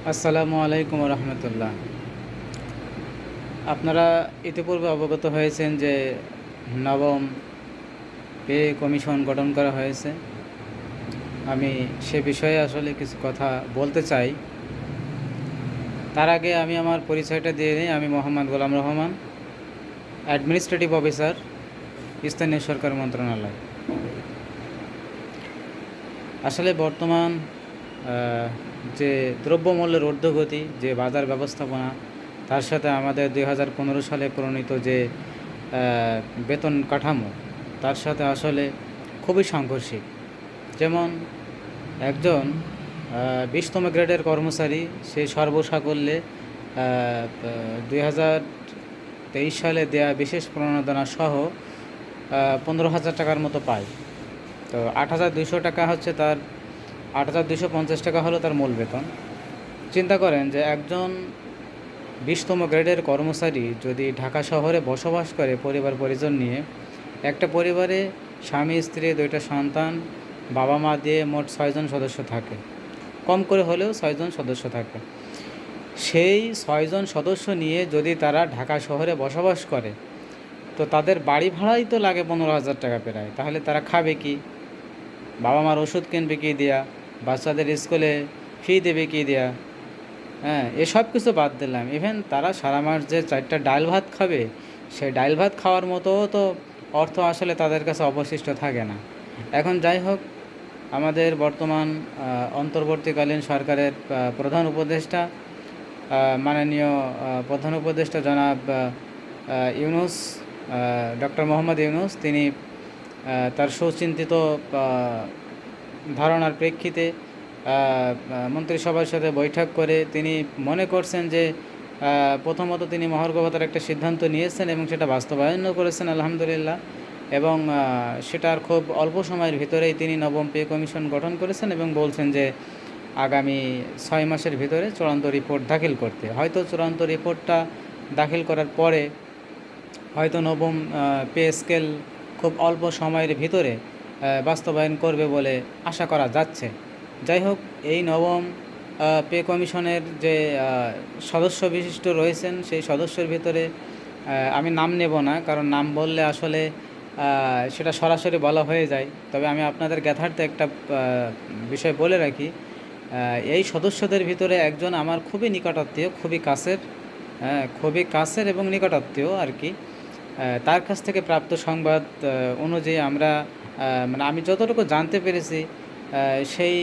আসসালামু আলাইকুম রহমতুল্লাহ। আপনারা ইতিপূর্বে অবগত হয়েছেন যে নবম পে কমিশন গঠন করা হয়েছে। আমি সে বিষয়ে আসলে কিছু কথা বলতে চাই। তার আগে আমি আমার পরিচয়টা দিয়ে নিই। আমি মোহাম্মদ গোলাম রহমান, অ্যাডমিনিস্ট্রেটিভ অফিসার, স্থানীয় সরকার মন্ত্রণালয়। আসলে বর্তমান যে দ্রব্যমূল্যের ঊর্ধ্বগতি, যে বাজার ব্যবস্থাপনা, তার সাথে আমাদের 2015 সালে প্রণীত যে বেতন কাঠামো, তার সাথে আসলে খুবই সাংঘর্ষিক। যেমন একজন 20তম গ্রেডের কর্মচারী, সে সর্বসাকল্যে 2023 সালে দেয়া বিশেষ প্রণোদনা সহ 15,000 টাকার মতো পায়। তো 8,200 টাকা হচ্ছে তার, 8,250 টাকা হলো তার মূল বেতন। চিন্তা করেন যে একজন 20তম গ্রেডের কর্মচারী যদি ঢাকা শহরে বসবাস করে পরিবার পরিজন নিয়ে, একটা পরিবারে স্বামী স্ত্রী 2টা সন্তান, বাবা মা দিয়ে মোট 6 জন সদস্য থাকে, কম করে হলেও 6 জন সদস্য থাকে। সেই 6 জন সদস্য নিয়ে যদি তারা ঢাকা শহরে বসবাস করে, তো তাদের বাড়ি ভাড়াই তো লাগে 15,000 টাকা প্রায়। তাহলে তারা খাবে কি? বাবা মার ওষুধ কিনবে কি দিয়া? বাচ্চাদের স্কুলে ফি দেবে কি দিয়া? হ্যাঁ, এসব কিছু বাদ দিলাম, ইভেন তারা সারা মাস যে 4টা ডাল ভাত খাবে, সেই ডাল ভাত খাওয়ার মতোও তো অর্থ আসলে তাদের কাছে অবশিষ্ট থাকে না। এখন যাই হোক, আমাদের বর্তমান অন্তর্বর্তীকালীন সরকারের প্রধান উপদেষ্টা, মাননীয় প্রধান উপদেষ্টা জনাব ইউনূস, ডক্টর মোহাম্মদ ইউনূস, তিনি তার সুচিন্তিত ধারণার প্রেক্ষিতে মন্ত্রিসভার সাথে বৈঠক করে তিনি মনে করছেন যে প্রথমত তিনি মহার্ঘ ভাতার একটা সিদ্ধান্ত নিয়েছেন এবং সেটা বাস্তবায়নও করেছেন আলহামদুলিল্লাহ। এবং সেটার খুব অল্প সময়ের ভিতরেই তিনি নবম পে কমিশন গঠন করেছেন এবং বলছেন যে আগামী 6 মাসের ভিতরে চূড়ান্ত রিপোর্ট দাখিল করতে। হয়তো চূড়ান্ত রিপোর্টটা দাখিল করার পরে হয়তো নবম পে স্কেল খুব অল্প সময়ের ভিতরে বাস্তবায়ন করবে বলে আশা করা যাচ্ছে। যাই হোক, এই নবম পে কমিশনের যে সদস্য বিশিষ্ট রয়েছেন, সেই সদস্যের ভিতরে আমি নাম নেব না, কারণ নাম বললে আসলে সেটা সরাসরি বলা হয়ে যায়। তবে আমি আপনাদের জ্ঞাতার্থে একটা বিষয় বলে রাখি। এই সদস্যদের ভিতরে একজন আমার খুবই নিকটাত্মীয়, খুবই কাছের এবং নিকটাত্মীয় আর কি। তার কাছ থেকে প্রাপ্ত সংবাদ অনুযায়ী আমরা, মানে আমি যতটুকু জানতে পেরেছি, সেই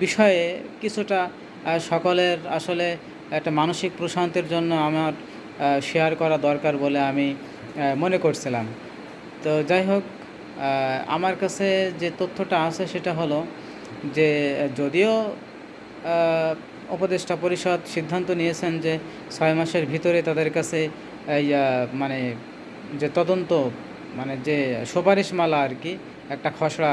বিষয়ে কিছুটা সকলের আসলে একটা মানসিক প্রশান্তির জন্য আমার শেয়ার করা দরকার বলে আমি মনে করছিলাম। তো যাই হোক, আমার কাছে যে তথ্যটা আছে সেটা হলো যে যদিও উপদেষ্টা পরিষদ সিদ্ধান্ত নিয়েছেন যে 6 মাসের ভিতরে তাদের কাছে এই মানে যে তদন্ত, মানে যে সুপারিশমালা আর কি, একটা খসড়া,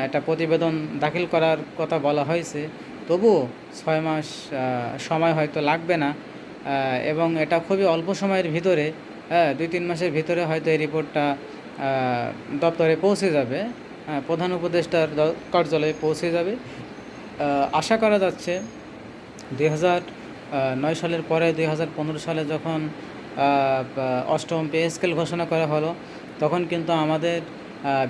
একটা প্রতিবেদন দাখিল করার কথা বলা হয়েছে, তবুও 6 মাস সময় হয়তো লাগবে না। এবং এটা খুবই অল্প সময়ের ভিতরে, 2-3 মাসের ভিতরে হয়তো এই রিপোর্টটা দপ্তরে পৌঁছে যাবে, প্রধান উপদেষ্টার কার্যালয়ে পৌঁছে যাবে। আশা করা যাচ্ছে 2009 সালের পরে 2015 সালে যখন অষ্টম পে স্কেল ঘোষণা করা হলো, তখন কিন্তু আমাদের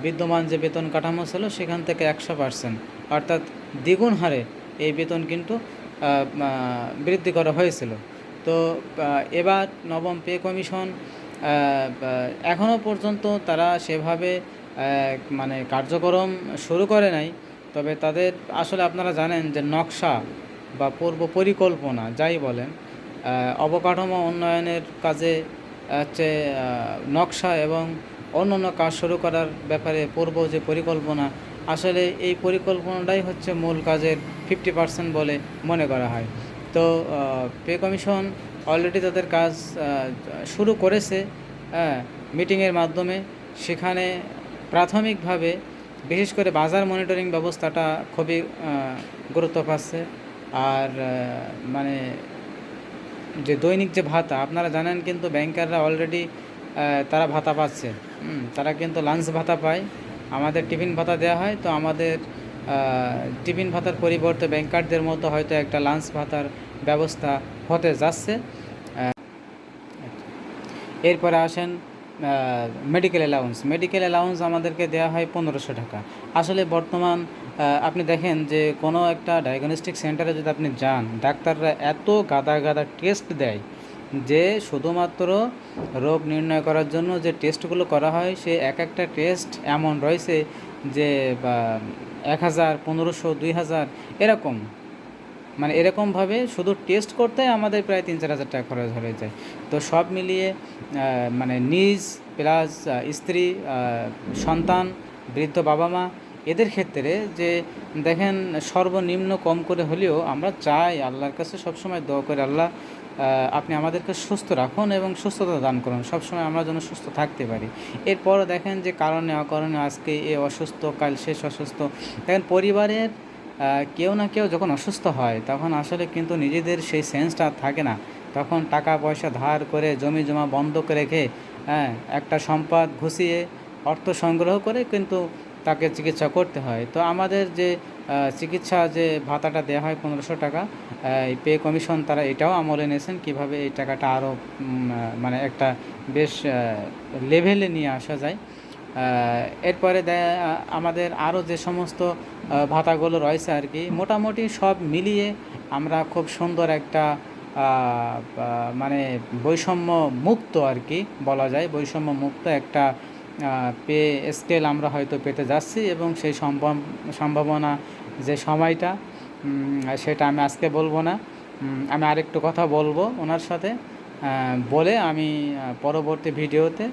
বিদ্যমান যে বেতন কাঠামো ছিল সেখান থেকে 100%, অর্থাৎ দ্বিগুণ হারে এই বেতন কিন্তু বৃদ্ধি করা হয়েছিল। তো এবার নবম পে কমিশন এখনও পর্যন্ত তারা সেভাবে মানে কার্যক্রম শুরু করে নাই। তবে তাদের আসলে আপনারা জানেন যে নকশা বা পূর্ব পরিকল্পনা যাই বলেন, অবকাঠামো উন্নয়নের কাজে হচ্ছে নকশা এবং অন্যান্য কাজ শুরু করার ব্যাপারে পূর্ব যে পরিকল্পনা, আসলে এই পরিকল্পনাটাই হচ্ছে মূল কাজের 50% বলে মনে করা হয়। তো পে কমিশন অলরেডি তাদের কাজ শুরু করেছে মিটিংয়ের মাধ্যমে। সেখানে প্রাথমিকভাবে বিশেষ করে বাজার মনিটরিং ব্যবস্থাটা খুবই গুরুত্ব পাচ্ছে। আর মানে যে দৈনিক যে ভাতা, আপনারা জানেন কিন্তু ব্যাংকাররা অলরেডি তারা ভাতা পাচ্ছে। তারা কিন্তু লাঞ্চ ভাতা পায়, আমাদের টিফিন ভাতা দেওয়া হয়। তো আমাদের টিফিন ভাতার পরিবর্তে ব্যাংকারদের মতো হয়তো একটা লাঞ্চ ভাতার ব্যবস্থা হতে যাচ্ছে। এরপরে আসেন মেডিকেল অ্যালাউন্স। মেডিকেল অ্যালাউন্স আমাদেরকে দেওয়া হয় 1500 টাকা। আসলে বর্তমান আপনি দেখেন যে কোনো একটা ডায়াগনস্টিক সেন্টারে যদি আপনি যান, ডাক্তাররা এত গাদা গাদা টেস্ট দেয় যে শুধুমাত্র রোগ নির্ণয় করার জন্য যে টেস্টগুলো করা হয়, সে এক একটা টেস্ট এমন রয়েছে যে 1000, 1500, 2000 এরকম, মানে এরকমভাবে শুধু টেস্ট করতে আমাদের প্রায় 3-4 হাজার টাকা খরচ হয়ে যায়। তো সব মিলিয়ে মানে নিজ প্লাস স্ত্রী, সন্তান, বৃদ্ধ বাবা মা, এদের ক্ষেত্রে যে দেখেন সর্বনিম্ন কম করে হলেও আমরা চাই, আল্লাহর কাছে সবসময় দোয়া করে, আল্লাহ আপনি আমাদেরকে সুস্থ রাখুন এবং সুস্থতা দান করুন, সবসময় আমরা যেন সুস্থ থাকতে পারি। এরপরও দেখেন যে কারণে অকারণে আজকে এ অসুস্থ, কাল শেষ অসুস্থ। দেখেন পরিবারের কেউ না কেউ যখন অসুস্থ হয় তখন আসলে কিন্তু নিজেদের সেই সেন্সটা থাকে না। তখন টাকা পয়সা ধার করে, জমি জমা বন্ধক রেখে, হ্যাঁ, একটা সম্পদ ঘুষিয়ে অর্থ সংগ্রহ করে কিন্তু তাকে চিকিৎসা করতে হয়। তো আমাদের যে চিকিৎসা যে ভাতাটা দেওয়া হয় 1500 টাকা, এই পে কমিশন তারা এটাও আমলে নিয়েছেন কীভাবে এই টাকাটা আরও মানে একটা বেশ লেভেলে নিয়ে আসা যায়। এরপরে আমাদের আরও যে সমস্ত ভাতাগুলো রয়েছে আর কি, মোটামুটি সব মিলিয়ে আমরা খুব সুন্দর একটা মানে বৈষম্য মুক্ত আর কি বলা যায়, বৈষম্য মুক্ত একটা পে স্কেল আমরা হয়তো পেতে যাচ্ছি। এবং সেই সম্ভাবনা যে সময়টা, সেটা আমি আজকে বলবো না, আমি আরেকটু কথা বলবো ওনার সাথে, বলে আমি পরবর্তী ভিডিওতে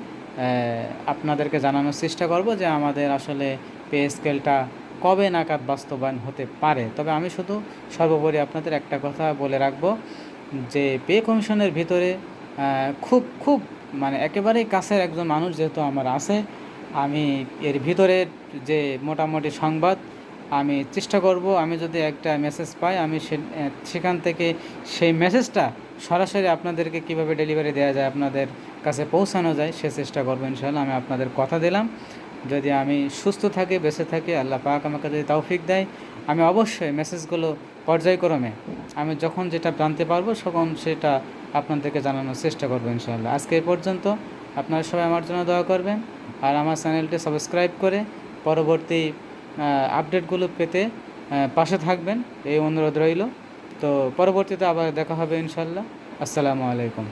আপনাদেরকে জানানোর চেষ্টা করব যে আমাদের আসলে পে স্কেলটা কবে নাগাদ বাস্তবায়ন হতে পারে। তবে আমি শুধু সর্বোপরি আপনাদের একটা কথা বলে রাখব যে পে কমিশনের ভিতরে খুব খুব মানে একেবারেই কাছের একজন মানুষ যেহেতু আমার আছে, আমি এর ভিতরের যে মোটামুটি সংবাদ আমি চেষ্টা করব, আমি যদি একটা মেসেজ পাই আমি সেখান থেকে সেই মেসেজটা সরাসরি আপনাদেরকে কিভাবে ডেলিভারি দেওয়া যায়, আপনাদের কাছে পৌঁছানো যায়, সে চেষ্টা করবো ইনশাআল্লাহ। আমি আপনাদের কথা দিলাম, যদি আমি সুস্থ থাকি, বেঁচে থাকি, আল্লাহ পাক আমাকে যদি তৌফিক দেয়, আমি অবশ্যই মেসেজগুলো পর্যায়ক্রমে আমি যখন যেটা জানতে পারবো তখন সেটা আপনাদেরকে জানানোর চেষ্টা করবো ইনশাআল্লাহ। আজকে এই পর্যন্ত। আপনারা সবাই আমার জন্য দোয়া করবেন আর আমার চ্যানেলটি সাবস্ক্রাইব করে পরবর্তী আপডেটগুলো পেতে পাশে থাকবেন, এই অনুরোধ রইল। তো পরবর্তীতে আবার দেখা হবে ইনশাআল্লাহ। আসসালামু আলাইকুম।